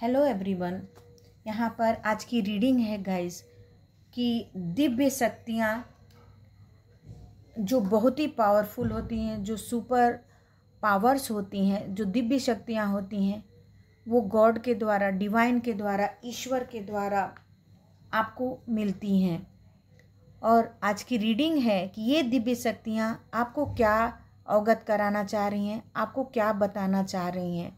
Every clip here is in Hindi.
Hello everyone. यहाँ पर आज की रीडिंग है गाइस कि दिव्य शक्तियाँ जो बहुत ही पावरफुल होती हैं, जो सुपर पावर्स होती हैं, जो दिव्य शक्तियाँ होती हैं, वो गॉड के द्वारा, डिवाइन के द्वारा, ईश्वर के द्वारा आपको मिलती हैं। और आज की रीडिंग है कि ये दिव्य शक्तियाँ आपको क्या अवगत कराना चाह रही हैं, आपको क्या बताना चाह रही हैं।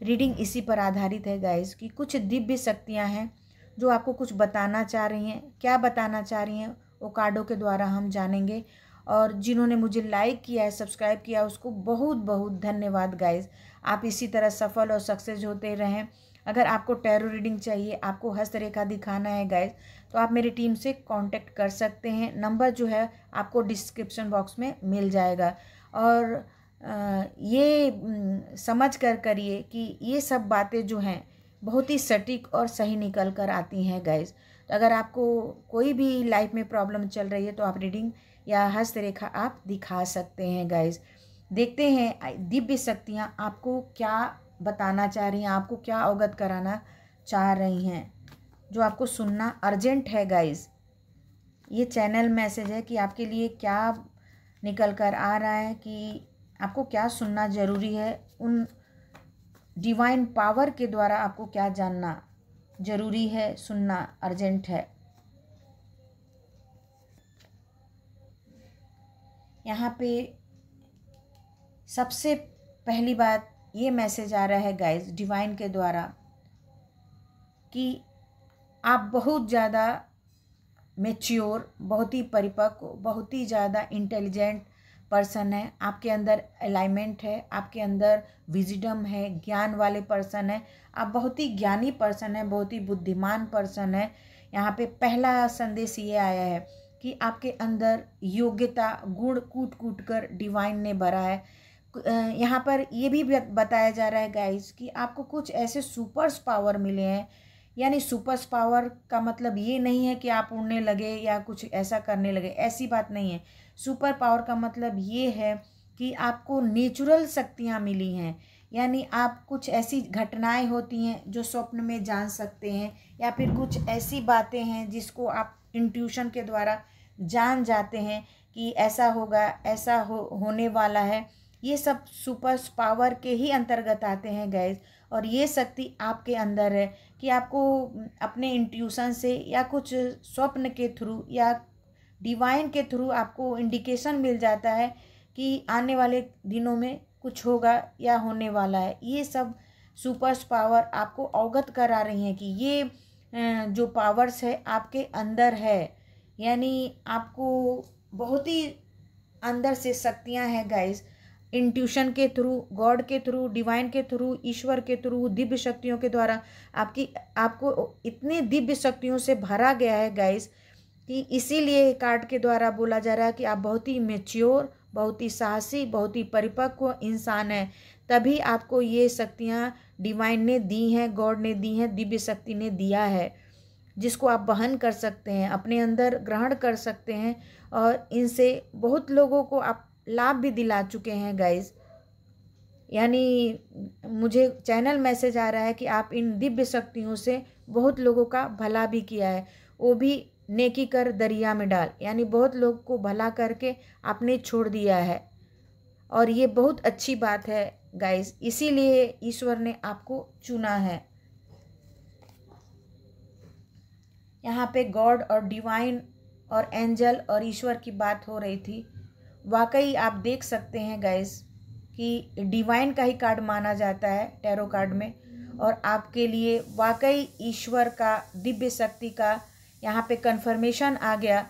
रीडिंग इसी पर आधारित है गाइस कि कुछ दिव्य शक्तियां हैं जो आपको कुछ बताना चाह रही हैं। क्या बताना चाह रही हैं वो कार्डों के द्वारा हम जानेंगे। और जिन्होंने मुझे लाइक किया है, सब्सक्राइब किया, उसको बहुत बहुत धन्यवाद गाइस। आप इसी तरह सफल और सक्सेस होते रहें। अगर आपको टैरो रीडिंग चाहिए, आपको हस्तरेखा दिखाना है गाइस, तो आप मेरी टीम से कांटेक्ट कर सकते हैं। नंबर जो है आपको डिस्क्रिप्शन बॉक्स में मिल जाएगा। और ये समझ कर करिए कि ये सब बातें जो हैं बहुत ही सटीक और सही निकल कर आती हैं गाइस। तो अगर आपको कोई भी लाइफ में प्रॉब्लम चल रही है तो आप रीडिंग या हस्तरेखा आप दिखा सकते हैं गाइस। देखते हैं दिव्य शक्तियाँ आपको क्या बताना चाह रही हैं, आपको क्या अवगत कराना चाह रही हैं, जो आपको सुनना अर्जेंट है गाइस। ये चैनल मैसेज है कि आपके लिए क्या निकल कर आ रहा है, कि आपको क्या सुनना ज़रूरी है, उन डिवाइन पावर के द्वारा आपको क्या जानना ज़रूरी है, सुनना अर्जेंट है। यहाँ पे सबसे पहली बात ये मैसेज आ रहा है गाइस डिवाइन के द्वारा कि आप बहुत ज़्यादा मैच्योर, बहुत ही परिपक्व, बहुत ही ज़्यादा इंटेलिजेंट पर्सन है। आपके अंदर अलाइनमेंट है, आपके अंदर विजडम है, ज्ञान वाले पर्सन है। आप बहुत ही ज्ञानी पर्सन है, बहुत ही बुद्धिमान पर्सन है। यहाँ पे पहला संदेश ये आया है कि आपके अंदर योग्यता, गुण कूट कूट कर डिवाइन ने भरा है। यहाँ पर ये भी बताया जा रहा है गाइस कि आपको कुछ ऐसे सुपर्स पावर मिले हैं। यानी सुपर पावर का मतलब ये नहीं है कि आप उड़ने लगे या कुछ ऐसा करने लगे, ऐसी बात नहीं है। सुपर पावर का मतलब ये है कि आपको नेचुरल शक्तियाँ मिली हैं। यानी आप कुछ ऐसी घटनाएं होती हैं जो स्वप्न में जान सकते हैं, या फिर कुछ ऐसी बातें हैं जिसको आप इंट्यूशन के द्वारा जान जाते हैं कि ऐसा होगा, ऐसा होने वाला है। ये सब सुपर पावर के ही अंतर्गत आते हैं गाइस। और ये शक्ति आपके अंदर है कि आपको अपने इंट्यूशन से या कुछ स्वप्न के थ्रू या डिवाइन के थ्रू आपको इंडिकेशन मिल जाता है कि आने वाले दिनों में कुछ होगा या होने वाला है। ये सब सुपर पावर आपको अवगत करा रही हैं कि ये जो पावर्स है आपके अंदर है। यानी आपको बहुत ही अंदर से शक्तियां हैं गाइस। इंट्यूशन के थ्रू, गॉड के थ्रू, डिवाइन के थ्रू, ईश्वर के थ्रू, दिव्य शक्तियों के द्वारा आपको इतनी दिव्य शक्तियों से भरा गया है गाइस कि इसीलिए कार्ड के द्वारा बोला जा रहा है कि आप बहुत ही मैच्योर, बहुत ही साहसी, बहुत ही परिपक्व इंसान हैं। तभी आपको ये शक्तियाँ डिवाइन ने दी हैं, गॉड ने दी हैं, दिव्य शक्ति ने दिया है, जिसको आप वहन कर सकते हैं, अपने अंदर ग्रहण कर सकते हैं। और इनसे बहुत लोगों को आप लाभ भी दिला चुके हैं गाइस। यानी मुझे चैनल मैसेज आ रहा है कि आप इन दिव्य शक्तियों से बहुत लोगों का भला भी किया है, वो भी नेकी कर दरिया में डाल। यानी बहुत लोग को भला करके आपने छोड़ दिया है, और ये बहुत अच्छी बात है गाइस। इसीलिए ईश्वर ने आपको चुना है। यहाँ पे गॉड और डिवाइन और एंजल और ईश्वर की बात हो रही थी। वाकई आप देख सकते हैं गाइस कि डिवाइन का ही कार्ड माना जाता है टैरो कार्ड में, और आपके लिए वाकई ईश्वर का, दिव्य शक्ति का यहाँ पे कंफर्मेशन आ गया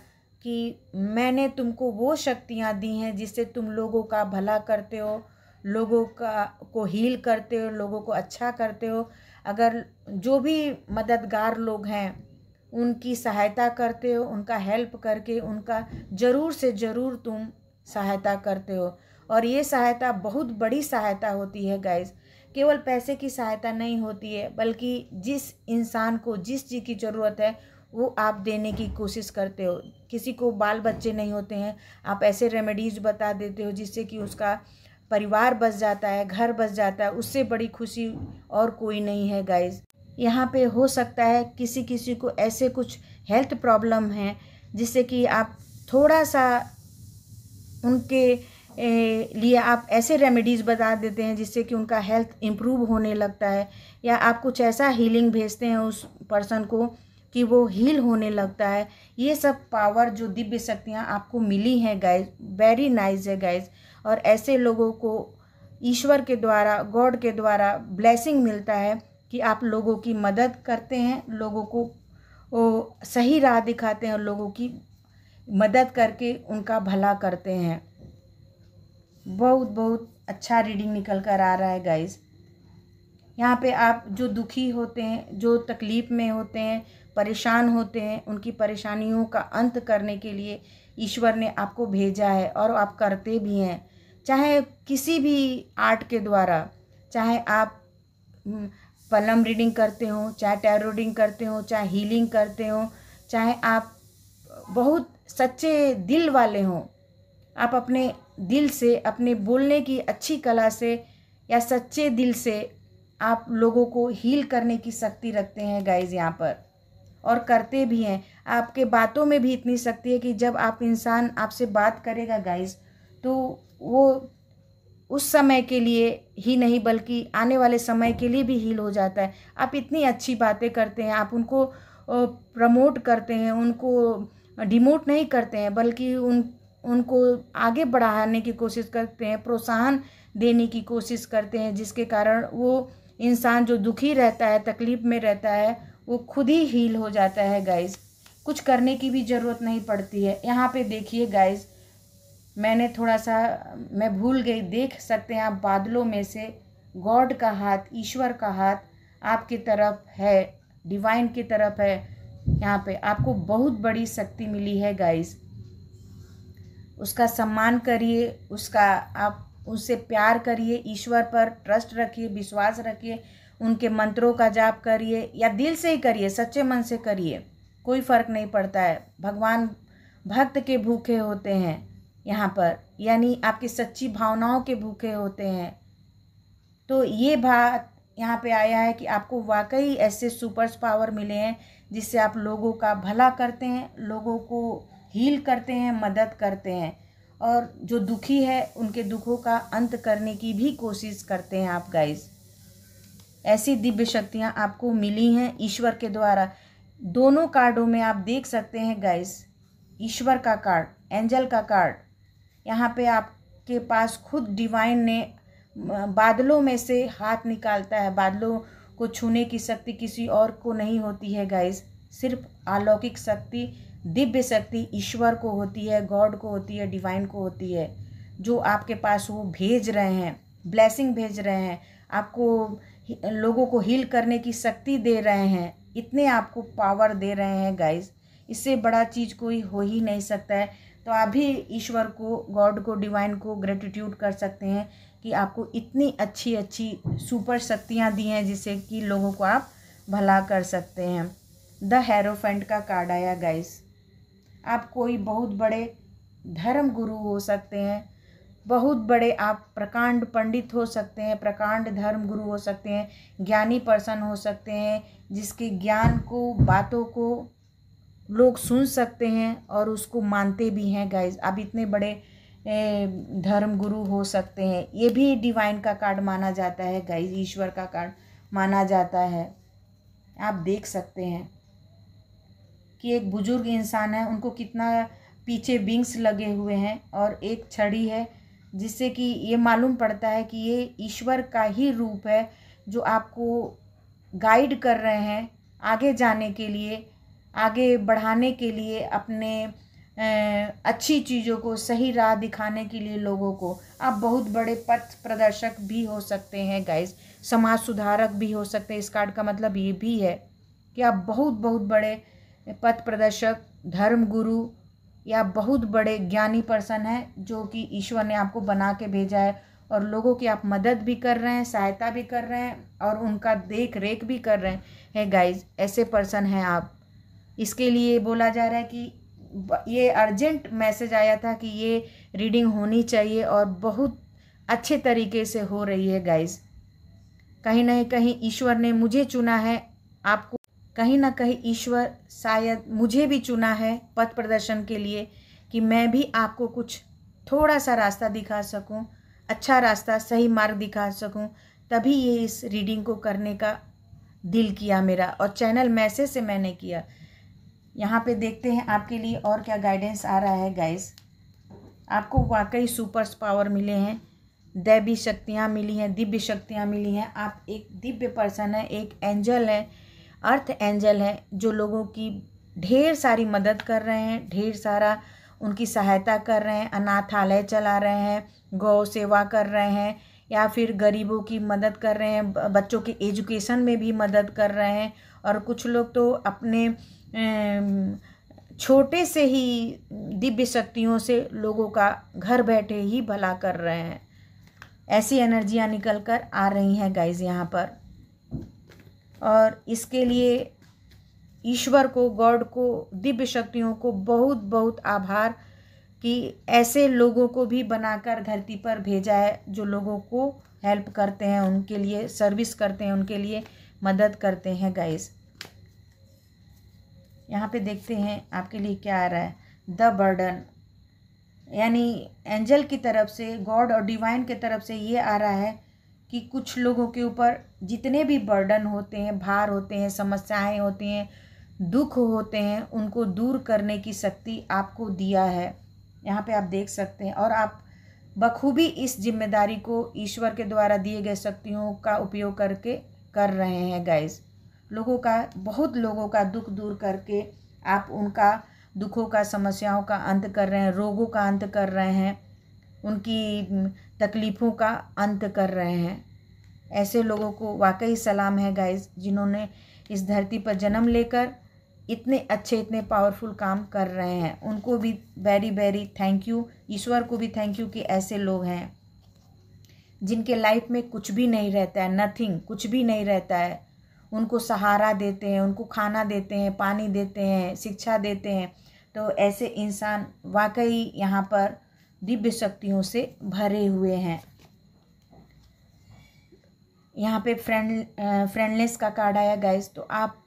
कि मैंने तुमको वो शक्तियाँ दी हैं जिससे तुम लोगों का भला करते हो, लोगों को हील करते हो, लोगों को अच्छा करते हो। अगर जो भी मददगार लोग हैं उनकी सहायता करते हो, उनका हेल्प करके उनका ज़रूर से ज़रूर तुम सहायता करते हो। और ये सहायता बहुत बड़ी सहायता होती है गाइस। केवल पैसे की सहायता नहीं होती है, बल्कि जिस इंसान को जिस चीज़ की ज़रूरत है वो आप देने की कोशिश करते हो। किसी को बाल बच्चे नहीं होते हैं, आप ऐसे रेमेडीज़ बता देते हो जिससे कि उसका परिवार बच जाता है, घर बच जाता है। उससे बड़ी खुशी और कोई नहीं है गाइस। यहाँ पे हो सकता है किसी किसी को ऐसे कुछ हेल्थ प्रॉब्लम है जिससे कि आप थोड़ा सा उनके लिए आप ऐसे रेमेडीज़ बता देते हैं जिससे कि उनका हेल्थ इम्प्रूव होने लगता है, या आप कुछ ऐसा हीलिंग भेजते हैं उस पर्सन को कि वो हील होने लगता है। ये सब पावर जो दिव्य शक्तियाँ आपको मिली हैं गाइज, वेरी नाइस है गाइज। और ऐसे लोगों को ईश्वर के द्वारा, गॉड के द्वारा ब्लेसिंग मिलता है कि आप लोगों की मदद करते हैं, लोगों को वो सही राह दिखाते हैं, लोगों की मदद करके उनका भला करते हैं। बहुत बहुत अच्छा रीडिंग निकल कर आ रहा है गाइस। यहाँ पे आप जो दुखी होते हैं, जो तकलीफ़ में होते हैं, परेशान होते हैं, उनकी परेशानियों का अंत करने के लिए ईश्वर ने आपको भेजा है और आप करते भी हैं। चाहे किसी भी आर्ट के द्वारा, चाहे आप पलम रीडिंग करते हो, चाहे टैरो रीडिंग करते हो, चाहे हीलिंग करते हो, चाहे आप बहुत सच्चे दिल वाले हों, आप अपने दिल से, अपने बोलने की अच्छी कला से या सच्चे दिल से आप लोगों को हील करने की शक्ति रखते हैं गाइज यहाँ पर, और करते भी हैं। आपके बातों में भी इतनी शक्ति है कि जब आप इंसान आपसे बात करेगा गाइज, तो वो उस समय के लिए ही नहीं बल्कि आने वाले समय के लिए भी हील हो जाता है। आप इतनी अच्छी बातें करते हैं, आप उनको प्रमोट करते हैं, उनको डिमोट नहीं करते हैं, बल्कि उनको आगे बढ़ाने की कोशिश करते हैं, प्रोत्साहन देने की कोशिश करते हैं, जिसके कारण वो इंसान जो दुखी रहता है, तकलीफ़ में रहता है, वो खुद ही हील हो जाता है गाइज। कुछ करने की भी ज़रूरत नहीं पड़ती है। यहाँ पे देखिए गाइज, मैंने थोड़ा सा, मैं भूल गई, देख सकते हैं आप बादलों में से गॉड का हाथ, ईश्वर का हाथ आपकी तरफ है, डिवाइन की तरफ है। यहाँ पे आपको बहुत बड़ी शक्ति मिली है गाइज। उसका सम्मान करिए, आप उससे प्यार करिए, ईश्वर पर ट्रस्ट रखिए, विश्वास रखिए, उनके मंत्रों का जाप करिए, या दिल से ही करिए, सच्चे मन से करिए, कोई फ़र्क नहीं पड़ता है। भगवान भक्त के भूखे होते हैं यहाँ पर, यानी आपकी सच्ची भावनाओं के भूखे होते हैं। तो ये बात यहाँ पे आया है कि आपको वाकई ऐसे सुपर पावर मिले हैं जिससे आप लोगों का भला करते हैं, लोगों को हील करते हैं, मदद करते हैं, और जो दुखी है उनके दुखों का अंत करने की भी कोशिश करते हैं आप गाइस। ऐसी दिव्य शक्तियाँ आपको मिली हैं ईश्वर के द्वारा। दोनों कार्डों में आप देख सकते हैं गाइस, ईश्वर का कार्ड, एंजल का कार्ड। यहाँ पे आपके पास खुद डिवाइन ने बादलों में से हाथ निकालता है। बादलों को छूने की शक्ति किसी और को नहीं होती है गाइस, सिर्फ अलौकिक शक्ति, दिव्य शक्ति ईश्वर को होती है, गॉड को होती है, डिवाइन को होती है, जो आपके पास वो भेज रहे हैं, ब्लेसिंग भेज रहे हैं, आपको लोगों को हील करने की शक्ति दे रहे हैं, इतने आपको पावर दे रहे हैं गाइस। इससे बड़ा चीज़ कोई हो ही नहीं सकता है। तो आप भी ईश्वर को, गॉड को, डिवाइन को ग्रेटिट्यूड कर सकते हैं कि आपको इतनी अच्छी अच्छी सुपर शक्तियाँ दी हैं जिससे कि लोगों को आप भला कर सकते हैं। द हेरोफेंट का कार्ड आया गाइस। आप कोई बहुत बड़े धर्म गुरु हो सकते हैं, बहुत बड़े आप प्रकांड पंडित हो सकते हैं, प्रकांड धर्म गुरु हो सकते हैं, ज्ञानी पर्सन हो सकते हैं, जिसके ज्ञान को, बातों को लोग सुन सकते हैं और उसको मानते भी हैं गाइस। आप इतने बड़े धर्म गुरु हो सकते हैं। ये भी डिवाइन का कार्ड माना जाता है गाइस, ईश्वर का कार्ड माना जाता है। आप देख सकते हैं कि एक बुजुर्ग इंसान है, उनको कितना पीछे विंग्स लगे हुए हैं और एक छड़ी है, जिससे कि ये मालूम पड़ता है कि ये ईश्वर का ही रूप है जो आपको गाइड कर रहे हैं आगे जाने के लिए, आगे बढ़ाने के लिए, अपने अच्छी चीज़ों को सही राह दिखाने के लिए लोगों को। आप बहुत बड़े पथ प्रदर्शक भी हो सकते हैं गाइस, समाज सुधारक भी हो सकते हैं। इस कार्ड का मतलब ये भी है कि आप बहुत बहुत बड़े पथ प्रदर्शक, धर्म गुरु या बहुत बड़े ज्ञानी पर्सन हैं जो कि ईश्वर ने आपको बना के भेजा है, और लोगों की आप मदद भी कर रहे हैं, सहायता भी कर रहे हैं और उनका देख रेख भी कर रहे हैं गाइस। ऐसे पर्सन हैं आप। इसके लिए बोला जा रहा है कि ये अर्जेंट मैसेज आया था कि ये रीडिंग होनी चाहिए और बहुत अच्छे तरीके से हो रही है गाइस। कहीं ना कहीं ईश्वर ने मुझे चुना है आपको कहीं ना कहीं ईश्वर शायद मुझे भी चुना है पथ प्रदर्शन के लिए, कि मैं भी आपको कुछ थोड़ा सा रास्ता दिखा सकूं, अच्छा रास्ता, सही मार्ग दिखा सकूं। तभी ये इस रीडिंग को करने का दिल किया मेरा, और चैनल मैसेज से मैंने किया। यहाँ पे देखते हैं आपके लिए और क्या गाइडेंस आ रहा है गाइस। आपको वाकई सुपर पावर मिले हैं, दैवी शक्तियाँ मिली हैं, दिव्य शक्तियाँ मिली हैं। आप एक दिव्य पर्सन है, एक एंजल है, अर्थ एंजल है, जो लोगों की ढेर सारी मदद कर रहे हैं, ढेर सारा उनकी सहायता कर रहे हैं, अनाथालय चला रहे हैं, गौ सेवा कर रहे हैं, या फिर गरीबों की मदद कर रहे हैं, बच्चों के एजुकेशन में भी मदद कर रहे हैं। और कुछ लोग तो अपने छोटे से ही दिव्य शक्तियों से लोगों का घर बैठे ही भला कर रहे हैं। ऐसी एनर्जियाँ निकल कर आ रही हैं गाइज यहाँ पर। और इसके लिए ईश्वर को, गॉड को, दिव्य शक्तियों को बहुत बहुत आभार कि ऐसे लोगों को भी बनाकर धरती पर भेजा है, जो लोगों को हेल्प करते हैं, उनके लिए सर्विस करते हैं, उनके लिए मदद करते हैं गाइज। यहाँ पे देखते हैं आपके लिए क्या आ रहा है। द बर्डन, यानी एंजल की तरफ से, गॉड और डिवाइन की तरफ से ये आ रहा है कि कुछ लोगों के ऊपर जितने भी बर्डन होते हैं, भार होते हैं, समस्याएं होती हैं, दुख होते हैं, उनको दूर करने की शक्ति आपको दिया है। यहाँ पे आप देख सकते हैं, और आप बखूबी इस जिम्मेदारी को ईश्वर के द्वारा दिए गए शक्तियों का उपयोग करके कर रहे हैं गाइस। लोगों का, बहुत लोगों का दुख दूर करके आप उनका दुखों का, समस्याओं का अंत कर रहे हैं, रोगों का अंत कर रहे हैं, उनकी तकलीफ़ों का अंत कर रहे हैं। ऐसे लोगों को वाकई सलाम है गाइस, जिन्होंने इस धरती पर जन्म लेकर इतने अच्छे, इतने पावरफुल काम कर रहे हैं। उनको भी वेरी वेरी थैंक यू। ईश्वर को भी थैंक यू कि ऐसे लोग हैं जिनके लाइफ में कुछ भी नहीं रहता है, नथिंग, कुछ भी नहीं रहता है। उनको सहारा देते हैं, उनको खाना देते हैं, पानी देते हैं, शिक्षा देते हैं। तो ऐसे इंसान वाकई यहाँ पर दिव्य शक्तियों से भरे हुए हैं। यहाँ पे फ्रेंडलेस का कार्ड आया गाइस। तो आप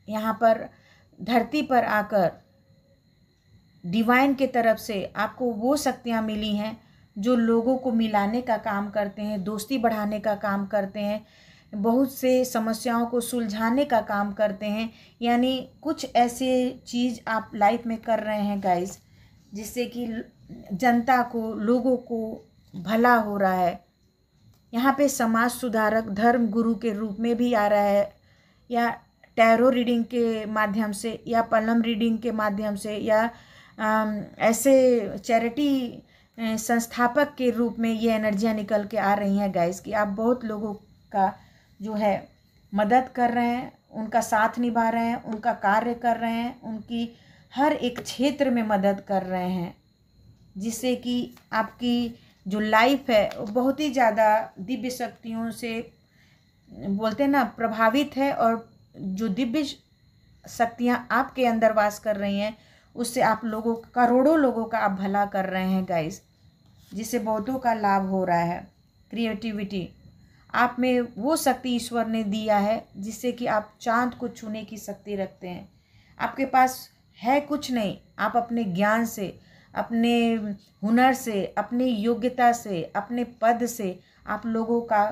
यहाँ पर धरती पर आकर डिवाइन के तरफ से आपको वो शक्तियाँ मिली हैं जो लोगों को मिलाने का काम करते हैं, दोस्ती बढ़ाने का काम करते हैं, बहुत से समस्याओं को सुलझाने का काम करते हैं। यानी कुछ ऐसे चीज़ आप लाइफ में कर रहे हैं गाइस, जिससे कि जनता को, लोगों को भला हो रहा है। यहाँ पे समाज सुधारक, धर्म गुरु के रूप में भी आ रहा है, या टैरो रीडिंग के माध्यम से, या पलम रीडिंग के माध्यम से, या ऐसे चैरिटी संस्थापक के रूप में ये एनर्जियाँ निकल के आ रही हैं गाइस, कि आप बहुत लोगों का जो है मदद कर रहे हैं, उनका साथ निभा रहे हैं, उनका कार्य कर रहे हैं, उनकी हर एक क्षेत्र में मदद कर रहे हैं, जिससे कि आपकी जो लाइफ है वो बहुत ही ज़्यादा दिव्य शक्तियों से, बोलते हैं ना, प्रभावित है। और जो दिव्य शक्तियाँ आपके अंदर वास कर रही हैं, उससे आप लोगों, करोड़ों लोगों का आप भला कर रहे हैं गाइस, जिससे बहुतों का लाभ हो रहा है। क्रिएटिविटी, आप में वो शक्ति ईश्वर ने दिया है जिससे कि आप चांद को छूने की शक्ति रखते हैं। आपके पास है कुछ नहीं, आप अपने ज्ञान से, अपने हुनर से, अपनी योग्यता से, अपने पद से आप लोगों का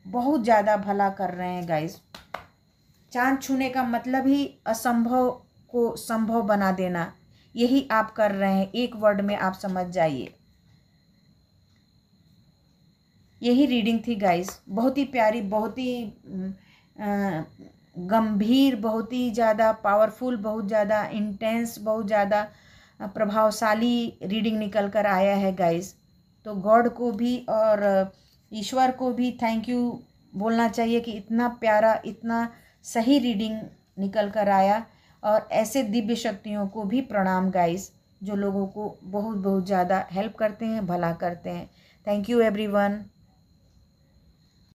बहुत ज़्यादा भला कर रहे हैं गाइस। चांद छूने का मतलब ही असंभव को संभव बना देना, यही आप कर रहे हैं। एक वर्ड में आप समझ जाइए। यही रीडिंग थी गाइस, बहुत ही प्यारी, बहुत ही गंभीर, बहुत ही ज़्यादा पावरफुल, बहुत ज़्यादा इंटेंस, बहुत ज़्यादा प्रभावशाली रीडिंग निकल कर आया है गाइस। तो गॉड को भी और ईश्वर को भी थैंक यू बोलना चाहिए कि इतना प्यारा, इतना सही रीडिंग निकल कर आया। और ऐसे दिव्य शक्तियों को भी प्रणाम गाइस, जो लोगों को बहुत बहुत ज़्यादा हेल्प करते हैं, भला करते हैं। Thank you everyone.